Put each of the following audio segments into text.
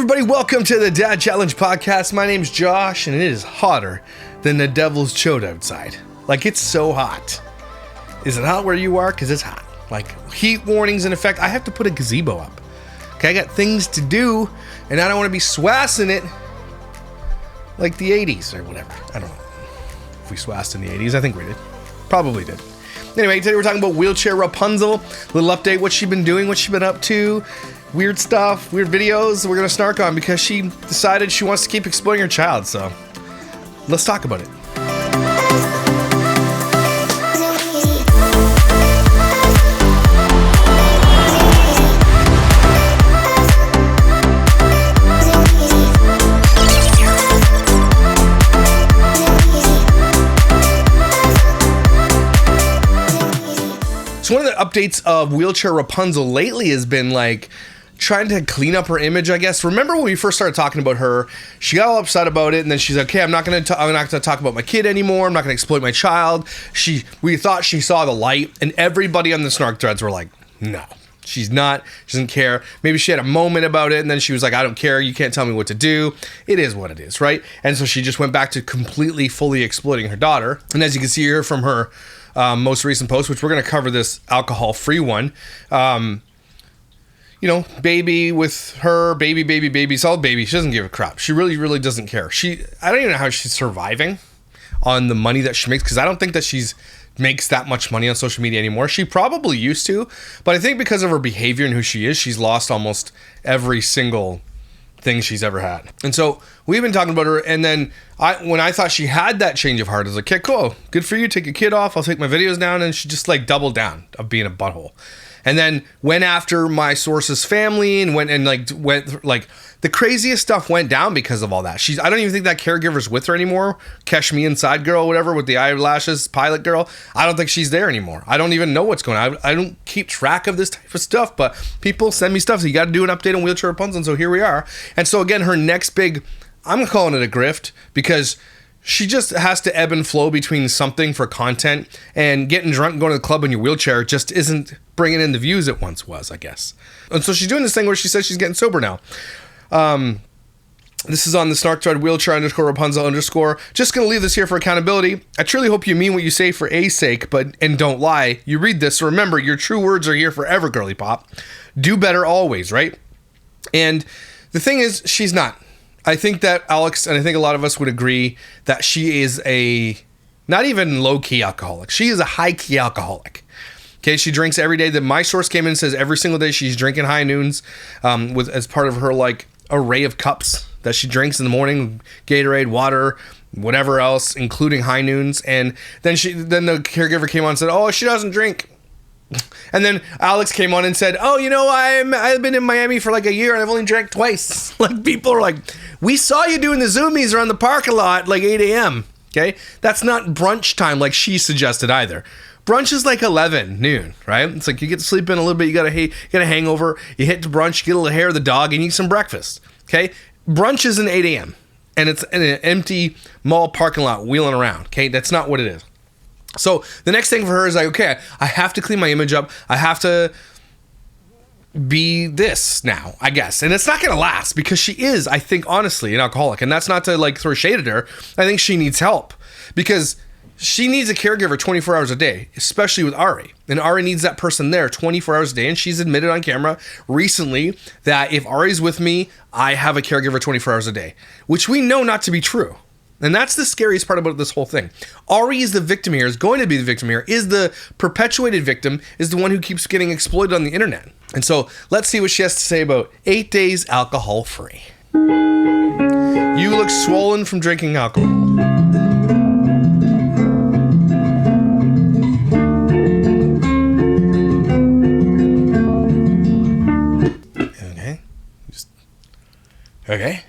everybody, welcome to the Dad Challenge podcast. My name's Josh, and it is hotter than the devil's chode outside. Like, it's so hot. Is it hot where you are? Because it's hot. Like, heat warnings in effect. I have to put a gazebo up. Okay, I got things to do, and I don't want to be swassing it like the 80s or whatever. I don't know if we swassed in the 80s. I think we did. Probably did. Anyway, today we're talking about wheelchair Rapunzel. Little update, what she's been doing, what she's been up to. Weird stuff, weird videos we're going to snark on because she decided she wants to keep exploiting her child. So let's talk about it. So one of the updates of wheelchair Rapunzel lately has been like trying to clean up her image, I guess. Remember when we first started talking about her, she got all upset about it, and then she's like, okay, I'm not going to talk about my kid anymore. I'm not going to exploit my child. We thought she saw the light, and everybody on the snark threads were like, no, she's not. She doesn't care. Maybe she had a moment about it, and then she was like, I don't care. You can't tell me what to do. It is what it is, right? And so she just went back to completely, fully exploiting her daughter. And as you can see here from her most recent post, which we're going to cover this alcohol-free one, you know, baby with her, baby, solid baby. She doesn't give a crap. She really, really doesn't care. I don't even know how she's surviving on the money that she makes, because I don't think that she's makes that much money on social media anymore. She probably used to, but I think because of her behavior and who she is, she's lost almost every single thing she's ever had. And so we've been talking about her, and then when I thought she had that change of heart, I was like, okay, cool, good for you, take your kid off, I'll take my videos down, and she just like doubled down of being a butthole. And then went after my source's family and went the craziest stuff went down because of all that. I don't even think that caregiver's with her anymore. Cash Me Inside girl, whatever, with the eyelashes, pilot girl. I don't think she's there anymore. I don't even know what's going on. I don't keep track of this type of stuff, but people send me stuff. So you got to do an update on wheelchair Rapunzel. And so here we are. And so again, her next big, I'm calling it a grift, because she just has to ebb and flow between something for content, and getting drunk and going to the club in your wheelchair just isn't bringing in the views it once was, I guess. And so she's doing this thing where she says she's getting sober now. This is on the snark thread, wheelchair_Rapunzel_. Just going to leave this here for accountability. I truly hope you mean what you say for A's sake, and don't lie. You read this, so remember, your true words are here forever, girly pop. Do better always, right? And the thing is, she's not. I think that Alex, and I think a lot of us would agree, that she is a not even low-key alcoholic. She is a high-key alcoholic. Okay, she drinks every day. My source came in and says every single day she's drinking high noons as part of her like array of cups that she drinks in the morning, Gatorade, water, whatever else, including high noons. And then the caregiver came on and said, oh, she doesn't drink. And then Alex came on and said, oh, you know, I've been in Miami for like a year and I've only drank twice. Like, people are like, we saw you doing the zoomies around the parking lot like 8 a.m. Okay, that's not brunch time like she suggested either. Brunch is like 11 noon, right? It's like you get to sleep in a little bit, you got a hangover, you hit the brunch, you get a little hair of the dog, and you eat some breakfast. Okay, brunch is an 8 a.m. and it's in an empty mall parking lot wheeling around. Okay, that's not what it is. So the next thing for her is like, okay, I have to clean my image up. I have to be this now, I guess. And it's not going to last, because she is, I think, honestly, an alcoholic. And that's not to like throw shade at her. I think she needs help, because she needs a caregiver 24 hours a day, especially with Ari. And Ari needs that person there 24 hours a day. And she's admitted on camera recently that if Ari's with me, I have a caregiver 24 hours a day, which we know not to be true. And that's the scariest part about this whole thing. Ari is the victim here, is going to be the victim here, is the perpetuated victim, is the one who keeps getting exploited on the internet. And so let's see what she has to say about 8 days alcohol free. You look swollen from drinking alcohol. Okay.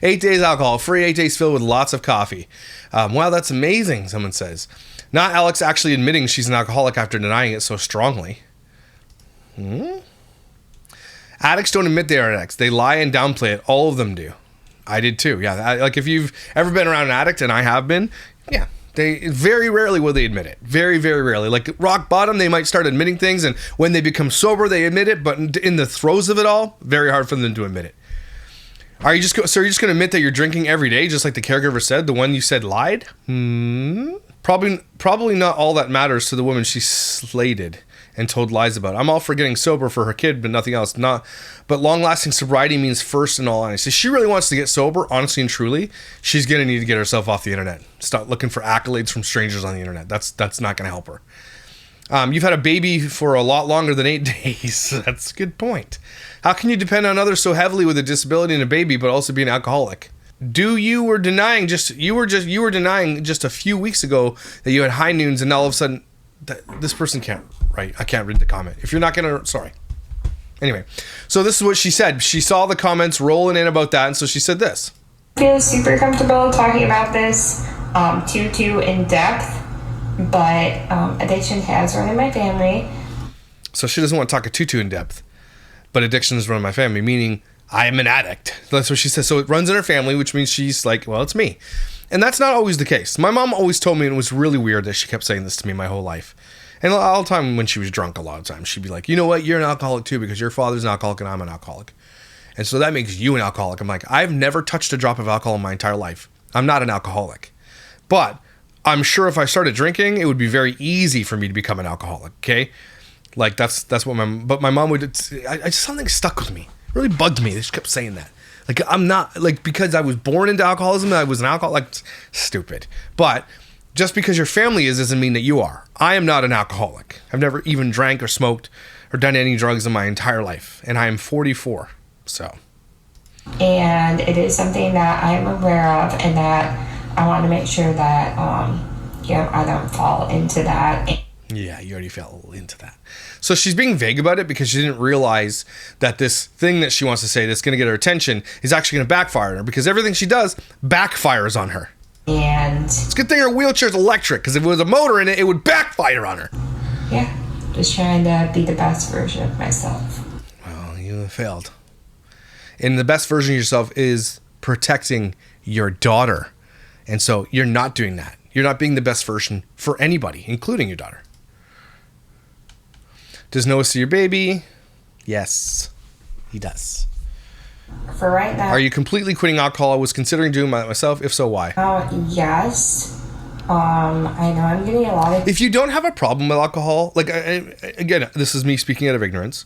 8 days alcohol free, 8 days filled with lots of coffee. Wow, that's amazing, someone says. Not Alex actually admitting she's an alcoholic after denying it so strongly. Addicts don't admit they are addicts. They lie and downplay it. All of them do. I did too. Yeah, like if you've ever been around an addict, and I have been, yeah, they very rarely will they admit it. Very, very rarely. Like rock bottom, they might start admitting things, and when they become sober, they admit it, but in the throes of it all, very hard for them to admit it. Are you just so you're just going to admit that you're drinking every day, just like the caregiver said, the one you said lied? Probably not all that matters to the woman she slated and told lies about. I'm all for getting sober for her kid, but nothing else. But long-lasting sobriety means first in all honesty. If she really wants to get sober, honestly and truly, she's going to need to get herself off the internet. Stop looking for accolades from strangers on the internet. That's not going to help her. You've had a baby for a lot longer than 8 days. That's a good point. How can you depend on others so heavily with a disability and a baby, but also be an alcoholic? You were denying just a few weeks ago that you had high noons, and now all of a sudden this person can't. Right, I can't read the comment. If you're not gonna, sorry. Anyway, so this is what she said. She saw the comments rolling in about that, and so she said this. I feel super comfortable talking about this too in depth, but addiction has run in my family. So she doesn't want to talk it too in depth, but addiction has run in my family, meaning I am an addict. That's what she says. So it runs in her family, which means she's like, well, it's me. And that's not always the case. My mom always told me, and it was really weird that she kept saying this to me my whole life. And all the time when she was drunk, a lot of times, she'd be like, you know what? You're an alcoholic too, because your father's an alcoholic and I'm an alcoholic. And so that makes you an alcoholic. I'm like, I've never touched a drop of alcohol in my entire life. I'm not an alcoholic. But I'm sure if I started drinking, it would be very easy for me to become an alcoholic, okay? Like, that's what my mom would, something stuck with me. It really bugged me. She kept saying that. Like, I'm not, like, because I was born into alcoholism, I was an alcoholic, like, stupid. But just because your family is doesn't mean that you are. I am not an alcoholic. I've never even drank or smoked or done any drugs in my entire life. And I am 44, so. And it is something that I'm aware of and that I want to make sure that, I don't fall into that. Yeah, you already fell into that. So she's being vague about it because she didn't realize that this thing that she wants to say that's going to get her attention is actually going to backfire on her, because everything she does backfires on her. And it's a good thing her wheelchair's electric, because if it was a motor in it, it would backfire on her. Yeah, just trying to be the best version of myself. Well, you have failed. And the best version of yourself is protecting your daughter. And so you're not doing that. You're not being the best version for anybody, including your daughter. Does Noah see your baby? Yes, he does. For right now. Are you completely quitting alcohol? I was considering doing that myself. If so, why? Yes. I know I'm getting a lot of... If you don't have a problem with alcohol, like, again, this is me speaking out of ignorance,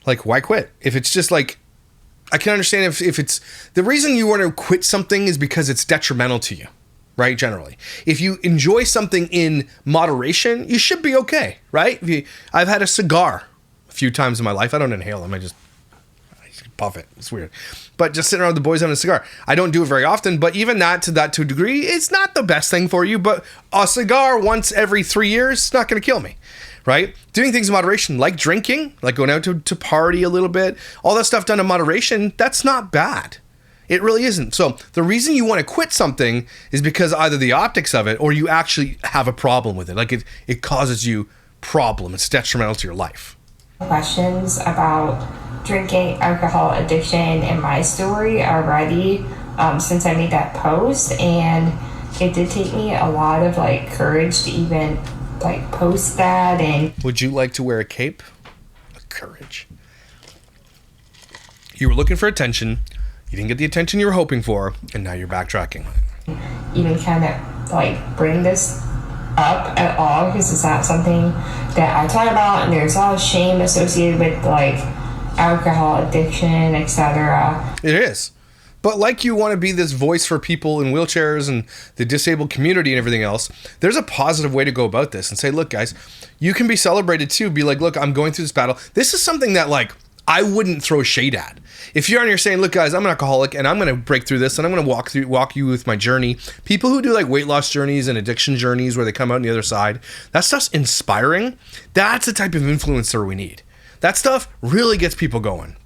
like, why quit? If it's just like, I can understand if it's, the reason you want to quit something is because it's detrimental to you, right? Generally. If you enjoy something in moderation, you should be okay, right? I've had a cigar a few times in my life. I don't inhale them. I just puff it. It's weird. But just sitting around with the boys having a cigar. I don't do it very often, but even that to a degree, it's not the best thing for you. But a cigar once every 3 years is not going to kill me, right? Doing things in moderation, like drinking, like going out to party a little bit, all that stuff done in moderation, that's not bad. It really isn't. So the reason you want to quit something is because either the optics of it or you actually have a problem with it. Like it causes you problem. It's detrimental to your life. Questions about drinking, alcohol addiction, and my story already since I made that post, and it did take me a lot of courage to even post that. And would you like to wear a cape? Courage. You were looking for attention, you didn't get the attention you were hoping for, and now you're backtracking. Even kind of bring this up at all, because it's not something that I talk about, and there's a lot of shame associated with alcohol addiction, etc. It is. But you want to be this voice for people in wheelchairs and the disabled community and everything else, there's a positive way to go about this and say, look, guys, you can be celebrated too. Be like, look, I'm going through this battle. This is something that I wouldn't throw shade at. If you're on here saying, look, guys, I'm an alcoholic and I'm going to break through this and I'm going to walk you with my journey. People who do weight loss journeys and addiction journeys where they come out on the other side, that stuff's inspiring. That's the type of influencer we need. That stuff really gets people going.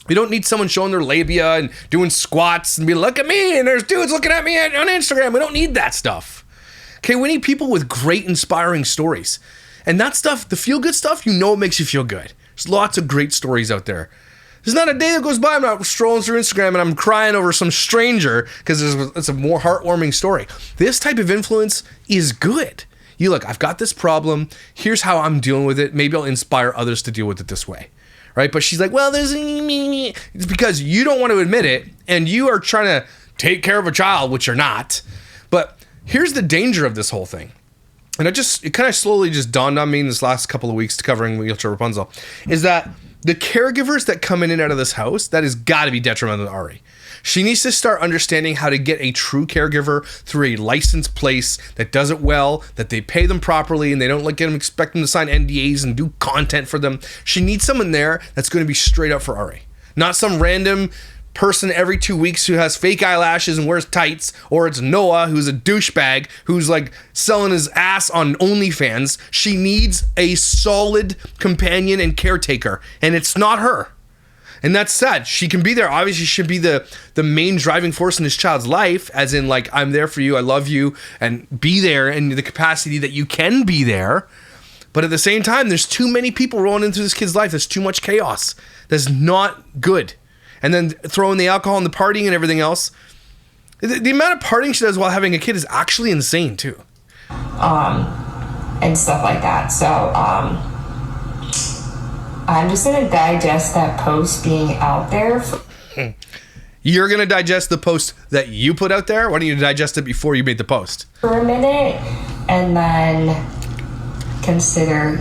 We don't need someone showing their labia and doing squats and be, look at me, and there's dudes looking at me on Instagram. We don't need that stuff. Okay, we need people with great, inspiring stories. And that stuff, the feel-good stuff, it makes you feel good. There's lots of great stories out there. There's not a day that goes by I'm not strolling through Instagram and I'm crying over some stranger because it's a more heartwarming story. This type of influence is good. You look, I've got this problem. Here's how I'm dealing with it. Maybe I'll inspire others to deal with it this way. Right? But she's like, well, it's because you don't want to admit it And you are trying to take care of a child, which you're not. But here's the danger of this whole thing. And it kind of slowly just dawned on me in this last couple of weeks covering Wheelchair Rapunzel, is that the caregivers that come in and out of this house, that has got to be detrimental to Ari. She needs to start understanding how to get a true caregiver through a licensed place that does it well, that they pay them properly, and they don't expect them to sign NDAs and do content for them. She needs someone there that's going to be straight up for Ari. Not some random person every 2 weeks who has fake eyelashes and wears tights, or it's Noah who's a douchebag who's like selling his ass on OnlyFans. She needs a solid companion and caretaker, and it's not her. And that's sad. She can be there. Obviously, she should be the main driving force in this child's life, as in like, I'm there for you, I love you, and be there in the capacity that you can be there. But at the same time, there's too many people rolling into this kid's life. There's too much chaos. That's not good. And then throwing the alcohol and the partying and everything else. The amount of partying she does while having a kid is actually insane too. And stuff like that. So, I'm just going to digest that post being out there. You're going to digest the post that you put out there? Why don't you digest it before you made the post? For a minute, and then consider,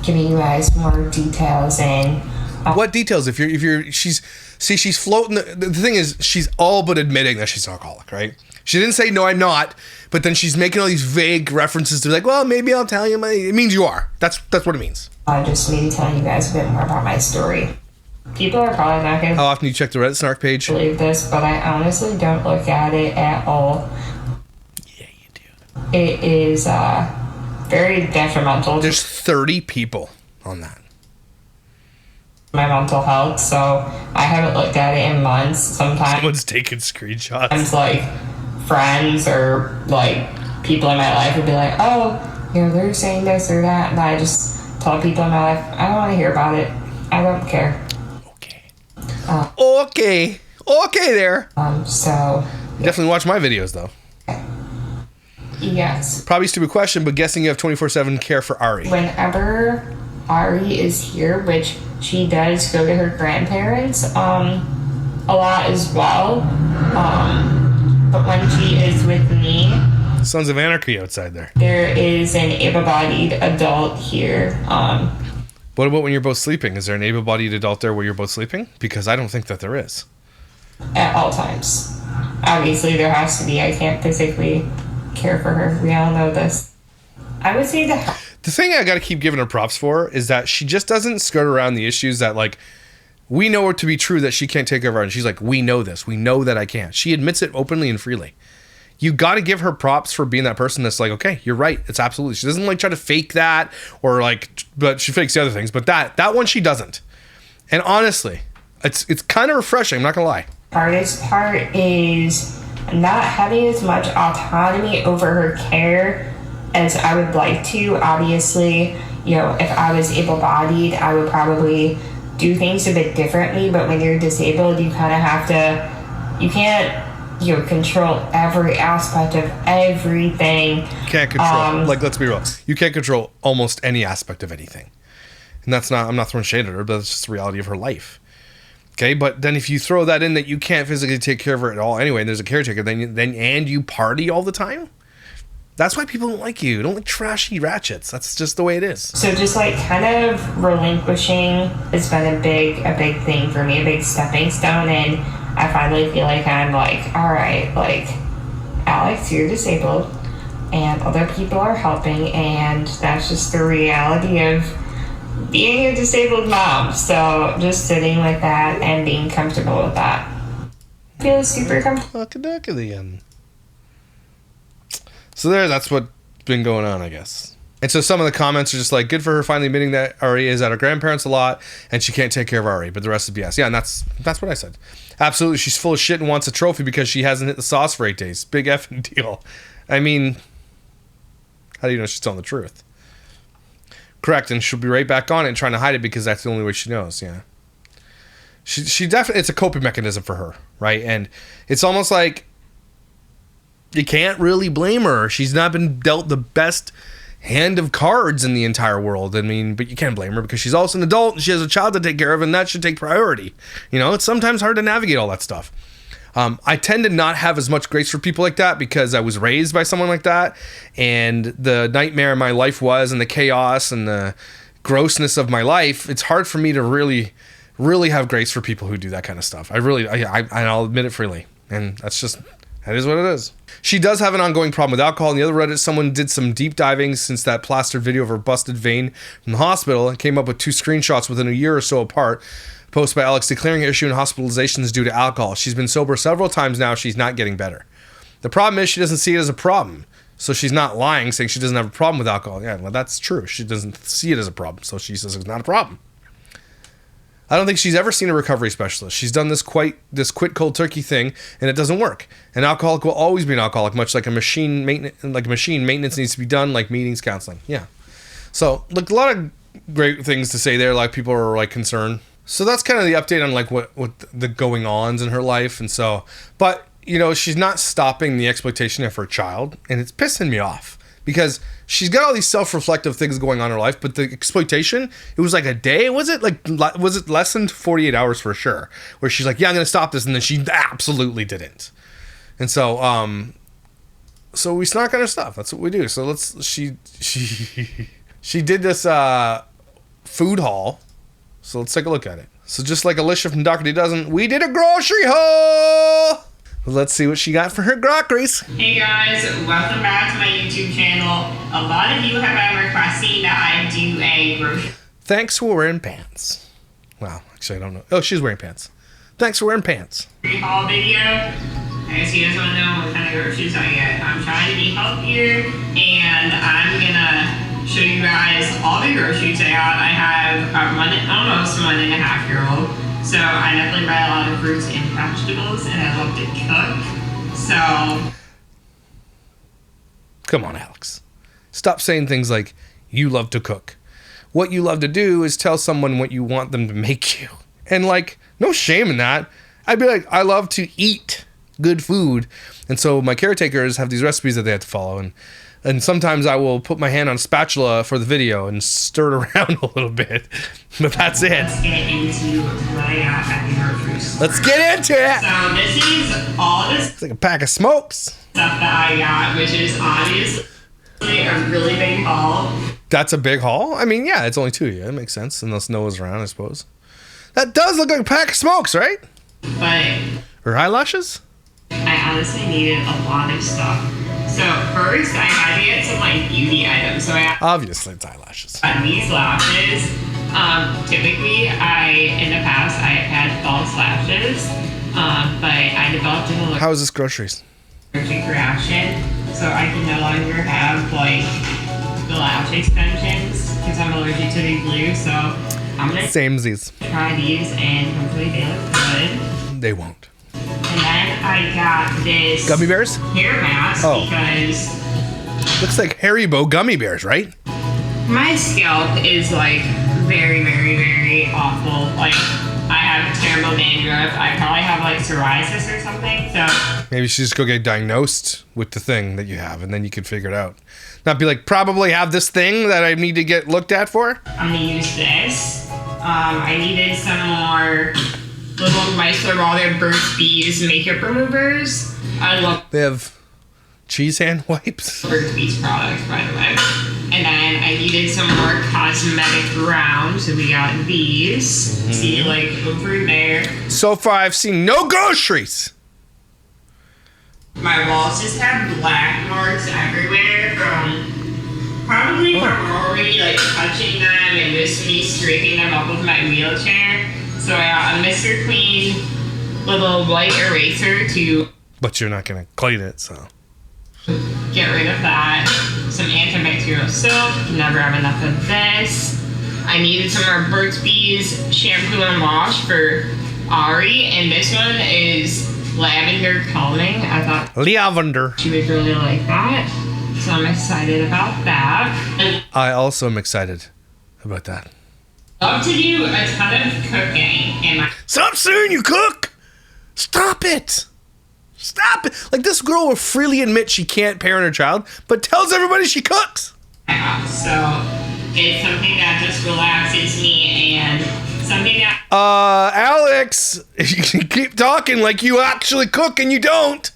giving you guys more details and... What details? She's floating. The thing is, she's all but admitting that she's an alcoholic, right? She didn't say, no, I'm not. But then she's making all these vague references to like, well, maybe I'll tell you. It means you are. That's what it means. Just maybe telling you guys a bit more about my story. People are probably not going to... How often do you check the Reddit Snark page? ...believe this, but I honestly don't look at it at all. Yeah, you do. It is very detrimental. There's 30 people on that. My mental health, so I haven't looked at it in months. Sometimes someone's taking screenshots. Sometimes like friends or like people in my life would be like, oh, they're saying this or that, and I just tell people in my life, I don't want to hear about it. I don't care. Okay. Okay there. So you definitely watch my videos though. Yes. Probably a stupid question, but guessing you have 24/7 care for Ari. Whenever Ari is here, which she does go to her grandparents a lot as well, but when she is with me, Sons of Anarchy outside there. There is an able-bodied adult here. What about when you're both sleeping? Is there an able-bodied adult there where you're both sleeping? Because I don't think that there is. At all times. Obviously there has to be. I can't physically care for her. We all know this. I would say that... The thing I got to keep giving her props for is that she just doesn't skirt around the issues that, like, we know it to be true that she can't take care of her. And she's like, we know this. We know that I can't. She admits it openly and freely. You got to give her props for being that person that's like, okay, you're right. It's absolutely. She doesn't like try to fake that or like, but she fakes the other things. But that one she doesn't. And honestly, it's kind of refreshing. I'm not going to lie. Hardest part is not having as much autonomy over her care as I would like to. Obviously, if I was able-bodied, I would probably do things a bit differently, but when you're disabled, you kind of have to, you can't, control every aspect of everything. You can't control, let's be real, you can't control almost any aspect of anything. And I'm not throwing shade at her, but it's just the reality of her life. Okay, but then if you throw that in that you can't physically take care of her at all anyway, and there's a caretaker, then you party all the time, that's why people don't like you. Don't like trashy ratchets. That's just the way it is. So just like kind of relinquishing has been a big thing for me, a big stepping stone. And I finally feel like I'm like, all right, like, Alex, you're disabled and other people are helping. And that's just the reality of being a disabled mom. So just sitting with that and being comfortable with that. I feel super comfortable. So that's what's been going on, I guess. And so some of the comments are just like, good for her finally admitting that Ari is at her grandparents a lot and she can't take care of Ari, but the rest is BS. Yeah, and that's what I said. Absolutely, she's full of shit and wants a trophy because she hasn't hit the sauce for 8 days. Big effing deal. I mean, how do you know she's telling the truth? Correct, and she'll be right back on it and trying to hide it because that's the only way she knows, yeah. She definitely, it's a coping mechanism for her, right? And it's almost like you can't really blame her. She's not been dealt the best hand of cards in the entire world. I mean, but you can't blame her because she's also an adult and she has a child to take care of, and that should take priority. You know, it's sometimes hard to navigate all that stuff. I tend to not have as much grace for people like that because I was raised by someone like that, and the nightmare my life was, and the chaos and the grossness of my life. It's hard for me to really have grace for people who do that kind of stuff. I'll admit it freely, and that is what it is. She does have an ongoing problem with alcohol. On the other Reddit, someone did some deep diving since that plastered video of her busted vein from the hospital and came up with 2 screenshots within a year or so apart. Post by Alex declaring her issue in hospitalizations due to alcohol. She's been sober several times now. She's not getting better. The problem is she doesn't see it as a problem. So she's not lying, saying she doesn't have a problem with alcohol. Yeah, well, that's true. She doesn't see it as a problem. So she says it's not a problem. I don't think she's ever seen a recovery specialist. She's done this quit cold turkey thing, and it doesn't work. An alcoholic will always be an alcoholic, much like a machine maintenance needs to be done, like meetings, counseling. Yeah. So, like, a lot of great things to say there. Like, people are like concerned. So that's kind of the update on like what the going ons in her life, and so. But you know, she's not stopping the exploitation of her child, and it's pissing me off. Because she's got all these self-reflective things going on in her life, but the exploitation, it was like a day. Was it less than 48 hours for sure? Where she's like, yeah, I'm going to stop this. And then she absolutely didn't. And so, so we snark on her stuff. That's what we do. So she did this, food haul. So let's take a look at it. So just like Alicia from Dr. D Doesn't, we did a grocery haul. Let's see what she got for her groceries. Hey guys, welcome back to my YouTube channel. A lot of you have been requesting that I do a grocery Thanks for wearing pants. Wow, actually I don't know. Oh, she's wearing pants. Thanks for wearing pants. haul video. As you guys want to know what kind of groceries I get. I'm trying to be healthier, and I'm gonna show you guys all the groceries I got. I have almost 1.5-year-old. So I definitely buy a lot of fruits and vegetables, and I love to cook. So come on, Alex. Stop saying things like, you love to cook. What you love to do is tell someone what you want them to make you. And like, no shame in that. I'd be like, I love to eat good food. And so my caretakers have these recipes that they have to follow. And sometimes I will put my hand on a spatula for the video and stir it around a little bit. But that's it. Let's get into what I got at the grocery store. Let's get into it. So this is all this It's like a pack of smokes. stuff that I got, which is obviously a really big haul. That's a big haul? I mean, yeah, it's only 2 of you. That makes sense. Unless Noah's around, I suppose. That does look like a pack of smokes, right? But Or eyelashes? I honestly needed a lot of stuff. So first, I had to get some like beauty items. So I Obviously, it's eyelashes. got these lashes. Typically, in the past, I had false lashes, but I developed an allergic How is this groceries? reaction, so I can no longer have like the lash extensions because I'm allergic to the glue. So I'm gonna Samesies. try these, and hopefully they look good. They won't. And then I got this Gummy bears? hair mask because Looks like Haribo gummy bears, right? my scalp is like very, very, very awful. Like I have terrible dandruff. I probably have like psoriasis or something. So Maybe you should just go get diagnosed with the thing that you have, and then you can figure it out. Not be like, probably have this thing that I need to get looked at for. I'm gonna use this. I needed some more little Micellar Water Burt's Bees makeup removers. I love They have cheese hand wipes. Burt's Bees products, by the way. And then I needed some more cosmetic rounds, so we got these. See, like over there. So far, I've seen no groceries. My walls just have black marks everywhere from probably from already like touching them and just me scraping them up with my wheelchair. So I got a Mr. Clean little white eraser to But you're not going to clean it, so. get rid of that. Some antibacterial soap. Never have enough of this. I needed some more Burt's Bees shampoo and wash for Ari, and this one is lavender calming. I thought Lavender. she would really like that, so I'm excited about that. And I also am excited about that. I love to do a ton of cooking in my Stop saying you cook! Stop it! Stop it! Like, this girl will freely admit she can't parent her child, but tells everybody she cooks. house. Yeah, so it's something that just relaxes me and something that... Alex, you keep talking like you actually cook and you don't.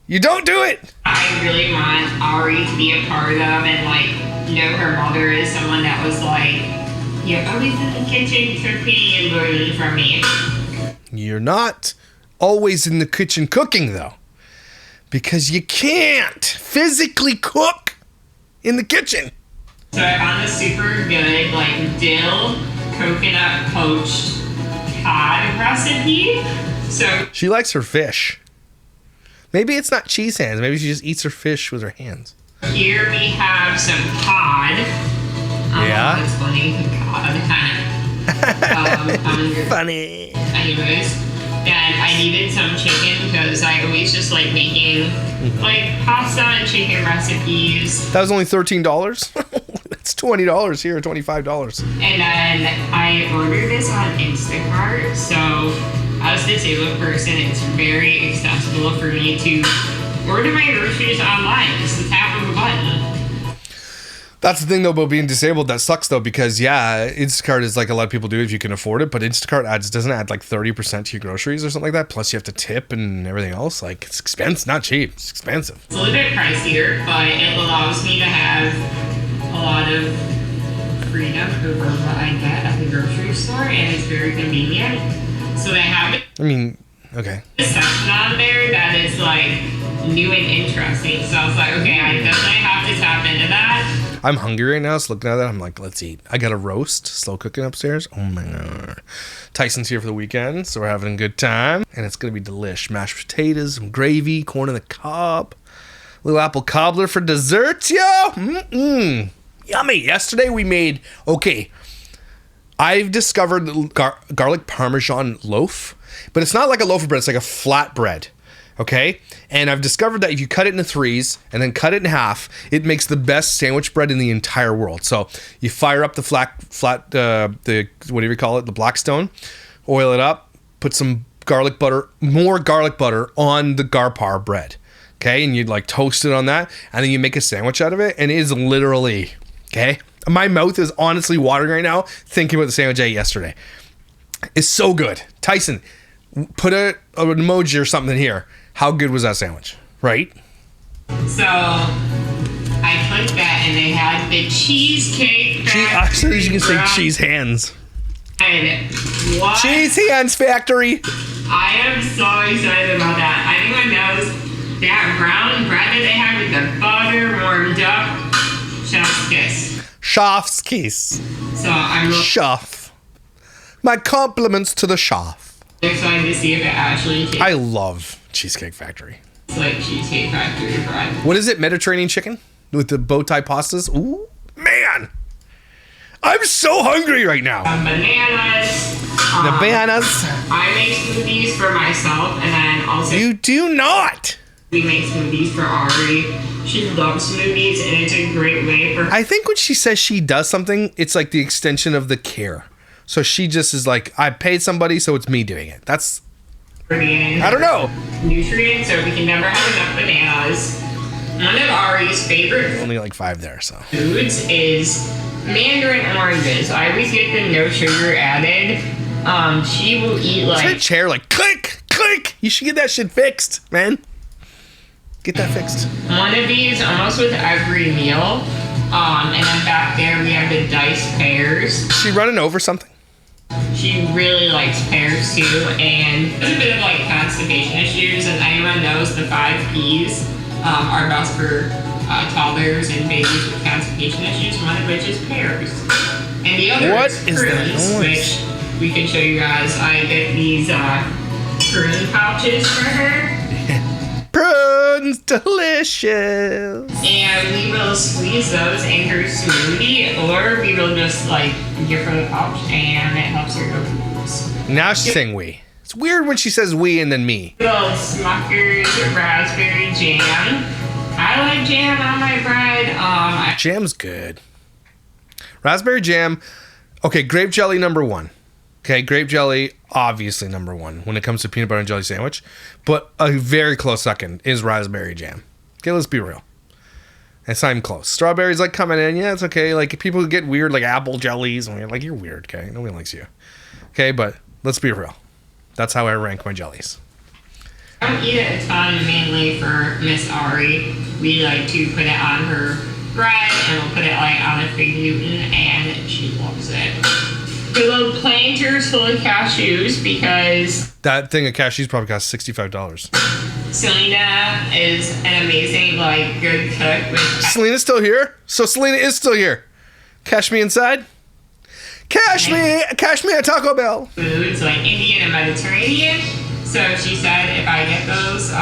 You don't do it. I really want Ari to be a part of, and like, her mother is someone that was like, you're always in the kitchen cooking and learning from me. You're not always in the kitchen cooking though, because you can't physically cook in the kitchen. So I found a super good like dill coconut poached cod recipe. So She likes her fish. Maybe it's not cheese hands. Maybe she just eats her fish with her hands. here we have some cod. Yeah? That's funny. Cod. Funny. Anyways, then I needed some chicken because I always just like making like pasta and chicken recipes. That was only $13. It's $20 here, $25. And then I ordered this on Instacart. So as a disabled person, it's very accessible for me to order my groceries online. It's the tap of a button. That's the thing though about being disabled. That sucks though, because yeah, Instacart is like a lot of people do if you can afford it, but Instacart doesn't add like 30% to your groceries or something like that. Plus you have to tip and everything else. Like it's expensive, not cheap. It's expensive. It's a little bit pricier, but it allows me to have a lot of freedom over what I get at the grocery store, and it's very convenient. So they have I mean, okay. a section on there that is like new and interesting. So I was like, okay, I definitely have to tap into that. I'm hungry right now, so looking at that, I'm like, let's eat. I got a roast, slow cooking upstairs. Oh my god. Tyson's here for the weekend, so we're having a good time. And it's going to be delish. Mashed potatoes, some gravy, corn on the cob. Little apple cobbler for dessert, yo. Mm-mm. Yummy. Yesterday we made, I've discovered garlic parmesan loaf. But it's not like a loaf of bread, it's like a flat bread. Okay, and I've discovered that if you cut it into threes and then cut it in half, it makes the best sandwich bread in the entire world. So you fire up the flat, the whatever you call it, the Blackstone, oil it up, put some garlic butter, more garlic butter on the garpar bread. Okay, and you'd like toast it on that, and then you make a sandwich out of it, and it is literally, okay, my mouth is honestly watering right now thinking about the sandwich I ate yesterday. It's so good. Tyson, put an emoji or something here. How good was that sandwich? Right? So I clicked that, and they had the cheesecake factory. Actually, you can say cheese hands. And what? Cheese hands factory. I am so excited about that. Anyone knows that brown bread that they have with the butter warmed up? Chef's kiss. Chef's kiss. So I'm Chef. My compliments to the chef. excited to see if it actually tastes I love Cheesecake Factory. like Cheesecake Factory bread. What is it? Mediterranean chicken with the bow tie pastas? Ooh, man. I'm so hungry right now. Bananas. The bananas. I make smoothies for myself, and then also You do not. we make smoothies for Ari. She loves smoothies, and it's a great way for her. I think when she says she does something, it's like the extension of the care. So she just is like, I paid somebody, so it's me doing it. That's, I don't know. Nutrients, so we can never have enough bananas. One of Ari's favorite Only like 5 there, so. foods is mandarin oranges. I always get the no sugar added. She will eat Her like chair like, click, click. You should get that shit fixed, man. Get that fixed. one of these almost with every meal. And then back there we have the diced pears. Is she running over something? She really likes pears too, and there's a bit of like constipation issues, and anyone knows the 5 P's are best for toddlers and babies with constipation issues, one of which is pears. And the other What is is that prunes, noise? which we can show you guys. I get these prune pouches for her, Prunes, delicious. and we will squeeze those in her smoothie, or we will just like give her the pouch, and it helps her go poops. Now she's saying we. It's weird when she says we and then me. Little Smucker's raspberry jam. I like jam on my bread. Jam's good. Raspberry jam. Okay, grape jelly number 1. Okay, grape jelly, obviously number 1 when it comes to peanut butter and jelly sandwich. But a very close second is raspberry jam. Okay, let's be real. It's not even close. Strawberries like coming in. Yeah, it's okay. Like people get weird, like apple jellies, and we're like, you're weird. Okay, nobody likes you. Okay, but let's be real. That's how I rank my jellies. I don't eat it a ton, mainly for Miss Ari. We like to put it on her bread, and we'll put it like on a fig Newton, and she loves it. The little planters full of cashews because that thing of cashews probably costs $65. Selena is an amazing, like, good cook. Selena's still here? So Selena is still here. Cash me inside? Cash me at Taco Bell. Foods like Indian and Mediterranean. So she said if I get those,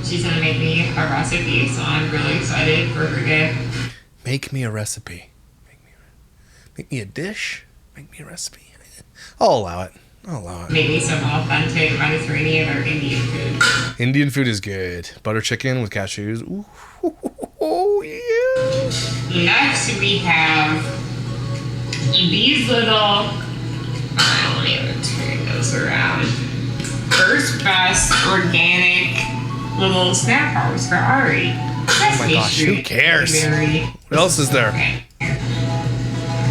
she's gonna make me a recipe. So I'm really excited for her to make me a recipe. Make me a dish. Make me a recipe. I'll allow it. Make me some authentic Mediterranean or Indian food. Indian food is good. Butter chicken with cashews. Ooh, oh yeah. Next we have these little, I don't even turn those around. First Best organic little snack bars for Ari. Oh my gosh, who cares? What else is there?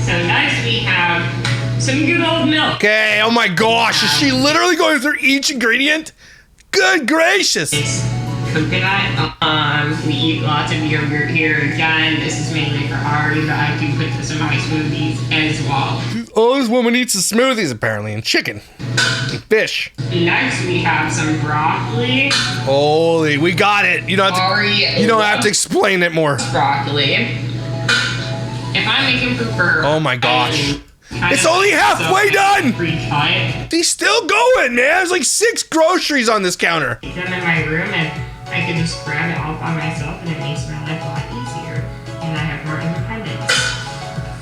So next we have some good old milk. Okay, oh my gosh, is she literally going through each ingredient? Good gracious. It's coconut. We eat lots of yogurt here. Again, this is mainly for Ari, but I do put this in my smoothies as well. Oh, this woman eats the smoothies apparently, and chicken, and fish. Next we have some broccoli. Holy, we got it. You don't have to explain it more. Broccoli. If I'm making for oh my gosh. It's only halfway done! He's still going, man. There's like 6 groceries on this counter. I'm in my room and I can just grab it all by myself and it makes my life a lot easier. And I have more independence.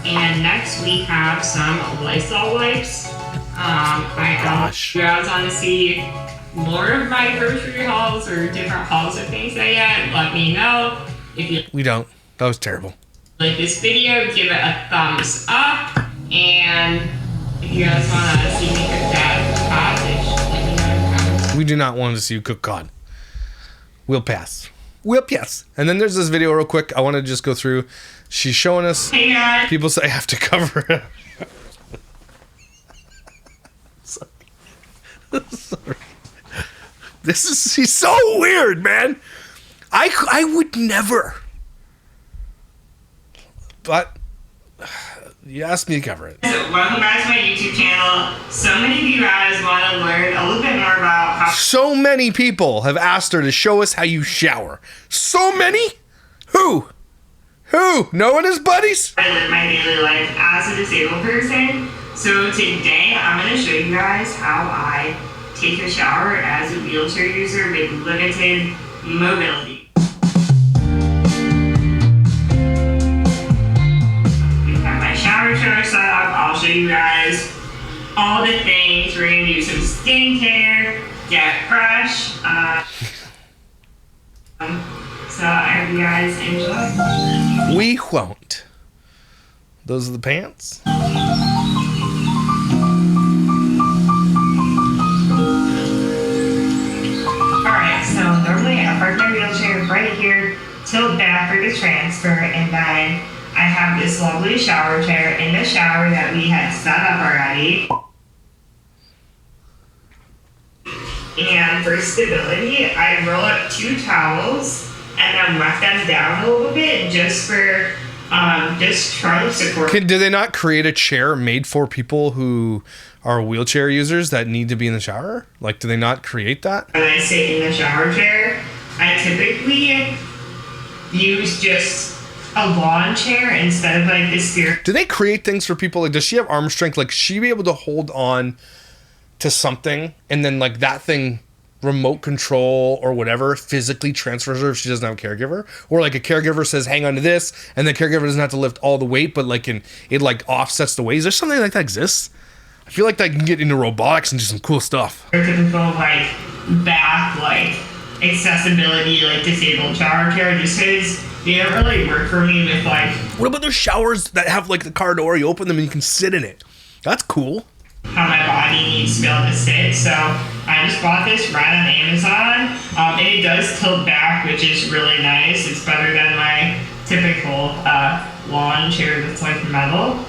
And next we have some Lysol wipes. If you guys want to see more of my grocery hauls or different hauls of things I get, let me know. We don't. That was terrible. Like this video, give it a thumbs up, and if you guys want to see me cook that codfish, let me know. We do not want to see you cook cod. We'll pass. And then there's this video real quick. I want to just go through. She's showing us. Hey guys. People say I have to cover it. Sorry. He's so weird, man. I would never. But you asked me to cover it. So welcome back to my YouTube channel. So many of you guys want to learn a little bit more about how. So many people have asked her to show us how you shower. So many? Who? No one is buddies? I live my daily life as a disabled person. So today I'm going to show you guys how I take a shower as a wheelchair user with limited mobility. Shower set up. I'll show you guys all the things. We're gonna do some skincare, get fresh. So I hope you guys enjoy. We won't. Those are the pants. Alright, so normally I park my wheelchair right here, tilt back for the transfer, and then I have this lovely shower chair in the shower that we had set up already. And for stability, I roll up 2 towels and then wet them down a little bit just for just trunk support. Do they not create a chair made for people who are wheelchair users that need to be in the shower? Like, do they not create that? When I sit in the shower chair, I typically use just a lawn chair instead of like this steer. Do they create things for people? Like, does she have arm strength? Like, she be able to hold on to something and then like that thing remote control or whatever physically transfers her if she doesn't have a caregiver? Or like a caregiver says hang on to this and the caregiver doesn't have to lift all the weight, but like it like offsets the weight. Is there something like that exists? I feel like that can get into robotics and do some cool stuff. Typical like back like accessibility like disabled shower chair just because they don't really work for me with like. What about those showers that have like the car door, you open them and you can sit in it? That's cool. How my body needs to be able to sit, so I just bought this right on Amazon. And it does tilt back, which is really nice. It's better than my typical lawn chair that's like metal.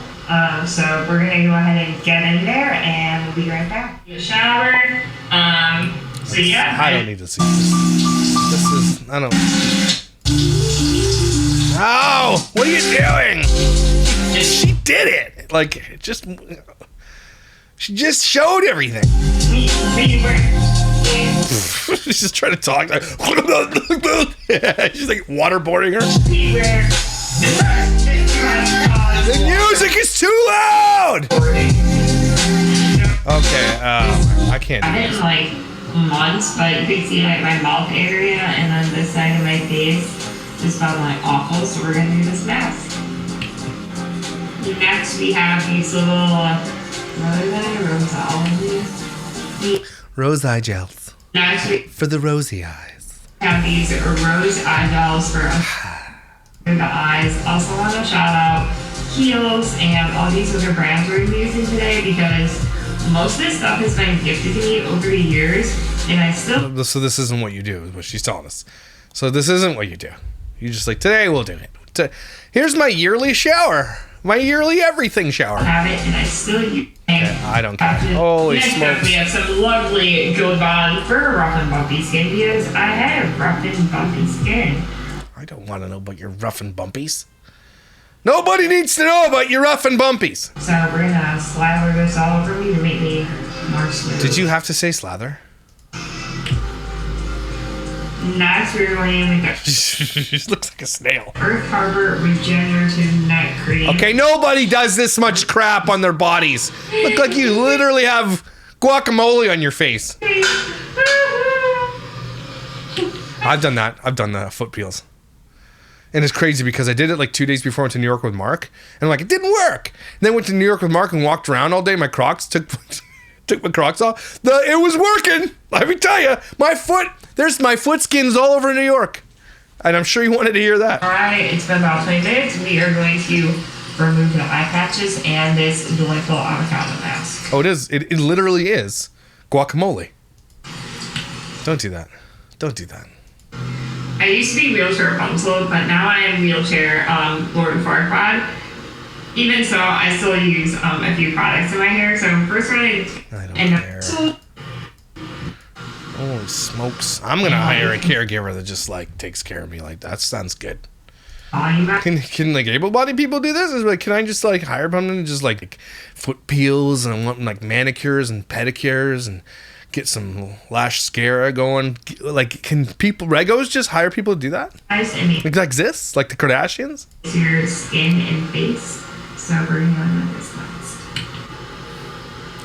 So we're gonna go ahead and get in there, and we'll be right back. Get a shower. So yeah. I don't need to see this. This is, I don't. Oh, what are you doing? She did it. Like, she just showed everything. She's just trying to talk. She's like waterboarding her. The music is too loud. Okay, I can't do this. Like months, but you can see like my mouth area and then this side of my face is about like awful. So we're gonna do this mask. Next, we have these little Rose eye gels. Next, we For the rosy eyes. have these rose eye gels for the eyes. Also want to shout out Kiehl's and all these other brands we're using today because most of this stuff has been gifted to me over the years, and I still. So this isn't what you do, is what she's telling us. So this isn't what you do. You just like, today we'll do it. Here's my yearly shower. My yearly everything shower. Have it, and I still use it. Okay, I don't care. Holy Next smokes. up, we have some lovely Gold Bond for rough and bumpy skin because I have rough and bumpy skin. I don't want to know about your rough and bumpies. Nobody needs to know about your rough and bumpies. So we're gonna slather this all over me to make me more smooth. Did you have to say slather? Next, we're going in with She looks like a snail. the Earth Harbor Regenerative Night Cream. Okay, nobody does this much crap on their bodies. Look like you literally have guacamole on your face. I've done that. I've done the foot peels. And it's crazy because I did it like 2 days before I went to New York with Mark. And I'm like, it didn't work. And then went to New York with Mark and walked around all day. My Crocs, took my Crocs off. It was working. Let me tell you. There's my foot skins all over New York. And I'm sure you wanted to hear that. Alright, it's been about 20 minutes. We are going to remove the eye patches and this delightful avocado mask. Oh, it is. It literally is guacamole. Don't do that. Don't do that. I used to be wheelchair Rapunzel, but now I am wheelchair Lord Farquaad. Even so, I still use a few products in my hair. So first running, I don't care. Holy smokes. I'm going to hire a caregiver that just like takes care of me like that. Sounds good. Can like able-bodied people do this? Is like, can I just like hire someone to just like foot peels and I want like manicures and pedicures and get some lash scara going? Like, can people regos just hire people to do that? Like that exists? Like the Kardashians? Your skin and face. So we're going with this next.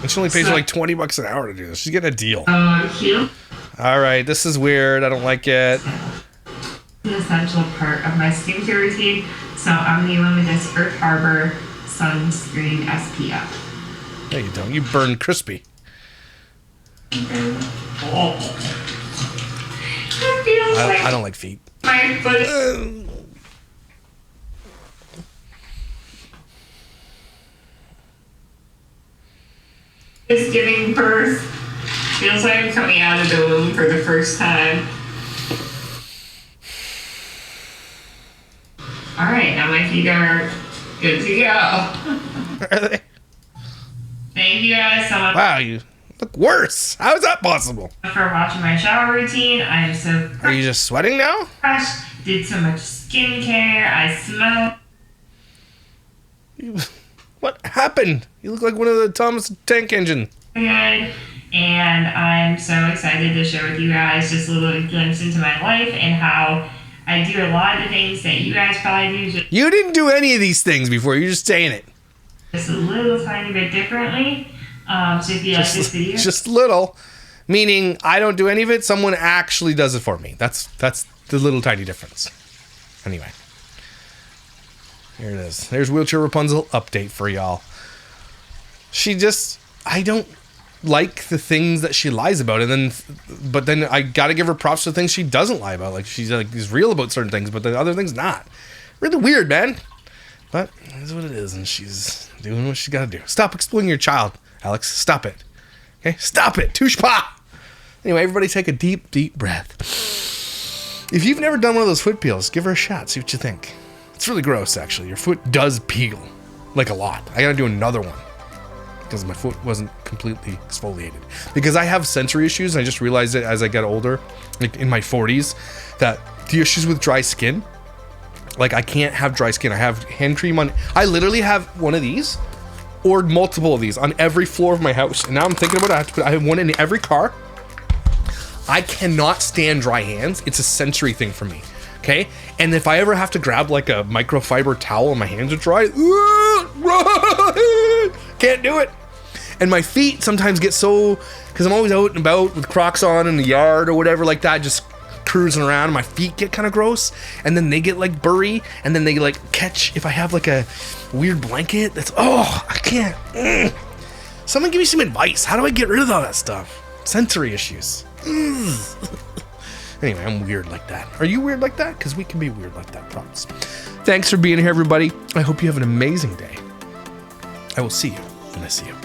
And she only pays her like $20 an hour to do this. She's getting a deal. Heel. All right, this is weird. I don't like it. An essential part of my skincare routine. So I'm going to go in with this Earth Harbor Sunscreen SPF. No, you don't. You burn crispy. I don't like feet. My foot. Is giving birth. Feels like I'm coming out of the womb for the first time. Alright, now my feet are good to go. Are they? Thank you guys so much. Wow, you look worse. How is that possible? For watching my shower routine. I am so Are you just sweating now? fresh. Did so much skincare. I smell. What happened? You look like one of the Thomas Tank Engine. Good. And I'm so excited to share with you guys just a little glimpse into my life and how I do a lot of the things that you guys probably do You didn't do any of these things before. You're just saying it. just a little tiny bit differently. So if you like this video, Just little. Meaning I don't do any of it. Someone actually does it for me. That's the little tiny difference. Anyway. Here it is. There's Wheelchair Rapunzel update for y'all. I don't like the things that she lies about, but then I gotta give her props for the things she doesn't lie about. Like she's like is real about certain things, but the other things not. Really weird, man. But that's what it is, and she's doing what she's gotta do. Stop exploiting your child, Alex. Stop it. Okay, stop it. Touche pas. Anyway, everybody take a deep, deep breath. If you've never done one of those foot peels, give her a shot. See what you think. It's really gross, actually. Your foot does peel, like a lot. I gotta do another one because my foot wasn't completely exfoliated. Because I have sensory issues, and I just realized it as I get older, like in my 40s, that the issues with dry skin, like I can't have dry skin. I have hand cream on. I literally have one of these or multiple of these on every floor of my house. And now I'm thinking about it. I have one in every car. I cannot stand dry hands. It's a sensory thing for me. Okay. And if I ever have to grab like a microfiber towel and my hands are dry, can't do it. And my feet sometimes get so, because I'm always out and about with Crocs on in the yard or whatever like that, just cruising around. My feet get kind of gross, and then they get like burry, and then they like catch if I have like a weird blanket. That's I can't. Someone give me some advice. How do I get rid of all that stuff? Sensory issues. Anyway, I'm weird like that. Are you weird like that? Because we can be weird like that, props. Thanks for being here, everybody. I hope you have an amazing day. I will see you when I see you.